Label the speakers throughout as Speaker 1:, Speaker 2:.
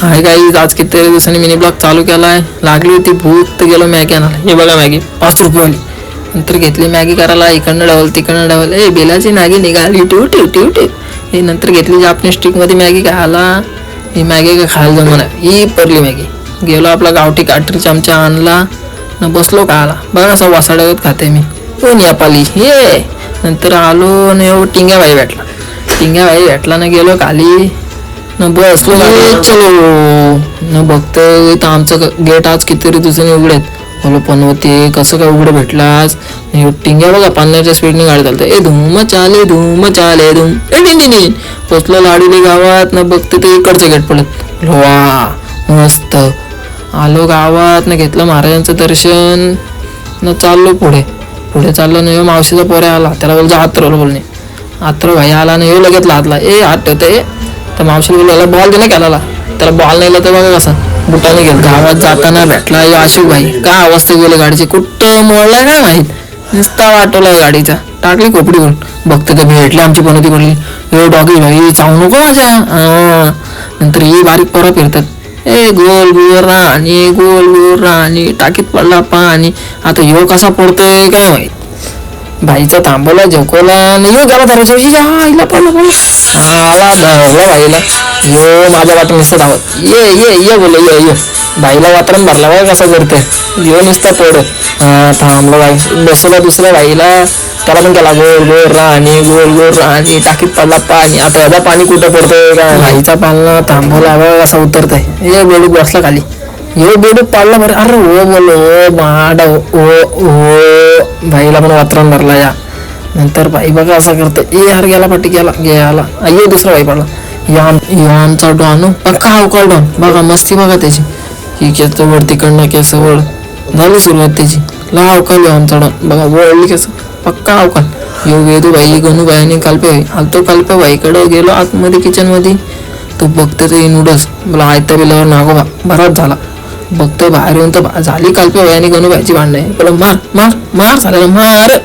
Speaker 1: Hi guys, आज कितीतरी दिवसांनी मिनी ब्लॉग चालू केलाय. लागली होती भूक तर गेलो मॅगी आणायला. हे बघा मॅगी 5 रुपयेवाली. नंतर घेतली मॅगी करायला, इकडनं डबल तिकडनं डबल. बेलाची मॅगी निघाली टिव टिव टिव टिव. हे नंतर घेतली जापनीज स्टिकमध्ये मॅगी खायला. ही मॅगी काय खायला जमना, ही परली मॅगी. गेलो आपला गावठी काटरी चमचा आणला न बसलो खायला. बघा असं वासाड्यात खाते मी. कोण या पाली हे. नंतर आलो न टिंग्याबाई भेटला न गेलो खाली न बसलो. चलो न बघतोय तर आमचं गेट आज कितीतरी दिवसांनी उघडेत. बोलो पण होते कसं काय उघडं भेटला आज. टिंग्या बघा पाण्याच्या स्पीडने गाडी चालतं. धूम चाले धूम पोचलो लाडुली गावात न बघते ते इकडचं गेट पडत. वा मस्त. आलो गावात न घेतलं महाराजांचं दर्शन न चाललो पुढे चाललो न मावशीचा पोऱ्या आला. त्याला बोल आत्र बोलणे आत्र भाई आला न लगेच लादला. हात ठेवते तर मावशी बोलला बॉल दे ना केला. त्याला बॉल नाही तर बघा कसा बुटाने गेल. गावात जाताना भेटला आशिक भाई. काय अवस्था गेली गाडीची, कुठं मोडलाय काय माहित. नुसता वाटवला गाडीचा, टाकली खोपडी बोल. बघते तर भेटली आमची पनोती पडली. डॉगी भाई चावू नको माझ्या. नंतर ही बारीक पोरं फिरतात. गोल गोल राणी टाकीत पडला पाणी. आता ह्यो कसा पडतोय काय माहित. भाईचा थांबवला झोकवला यो गेला धरायच्या आईला पडला आला धरला भाईला. यो माझ्या वाटून नुसतं धावत ये बोल ये भाईला वातावरण भरला बाय कसा करते. यो नुसता पड थांबलो भाई. बसवला दुसऱ्या भाईला, त्याला पण केला गोल गोल राणी टाकीत पडला पाणी. आता एवढा पाणी कुठं पडतोय का. भाईचा पालना थांबवला बघ कसा उतरतय. हे बेडूक बसला खाली. यो बेडूक पाडला बरं. अरे हो बोलो माडा हो भाईला पण वातावरण भरला या. नंतर भाई बघा असा करतं. यार गेला पाठी गेला ये दुसरा भाई पडला. या आमचा डॉन पक्का अवकाळ डॉन. बघा मस्ती बघा त्याची. ही केस वड तिकडनं केस वड झाली सुरुवात त्याची. ला अवकाळ आमचा डॉन बघा वळली केस पक्का अवकाळ. यो वेदू भाई गणू भाईने कालपे आलतो कालपे भाईकडे गेलो आतमध्ये किचन मध्ये. तो बघतो ते नूडल्स मला आयत्या बिलावर नागोबा बराच झाला. बघतोय बाहेर येऊन तर झाली कालपे भाई आणि गणू भाईची भांडण आहे. बोला मार झालेला मार.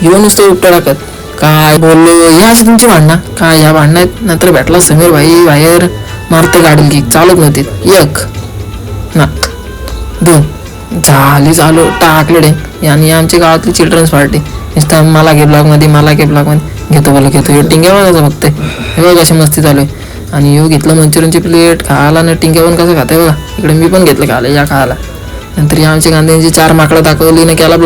Speaker 1: येऊन नुसतं उपटा टाकत. काय बोललो ह्याच तुमची भांडणं काय ह्या भांडणात. नंतर भेटला समीर भाई बाहेर. मारते गाडी की चालत नव्हती. 1 ना 2 झाली चालू टाकले डे. आणि आमची गावातली चिल्ड्रन्स पार्टी नुसतं मला घे ब्लॉग मध्ये घेतो बोला घेतो. टिंग्या बघायचं फक्त हे बघ कशी मस्ती चालू आहे. आणि यो घेतलं मंचुरियनची प्लेट खायला ना. टिंग्या पण कसं खाते बघा. इकडे मी पण घेतलं खायला या खायला. नंतर या आमच्या गांधींची 4 माकडं दाखवली ना केला.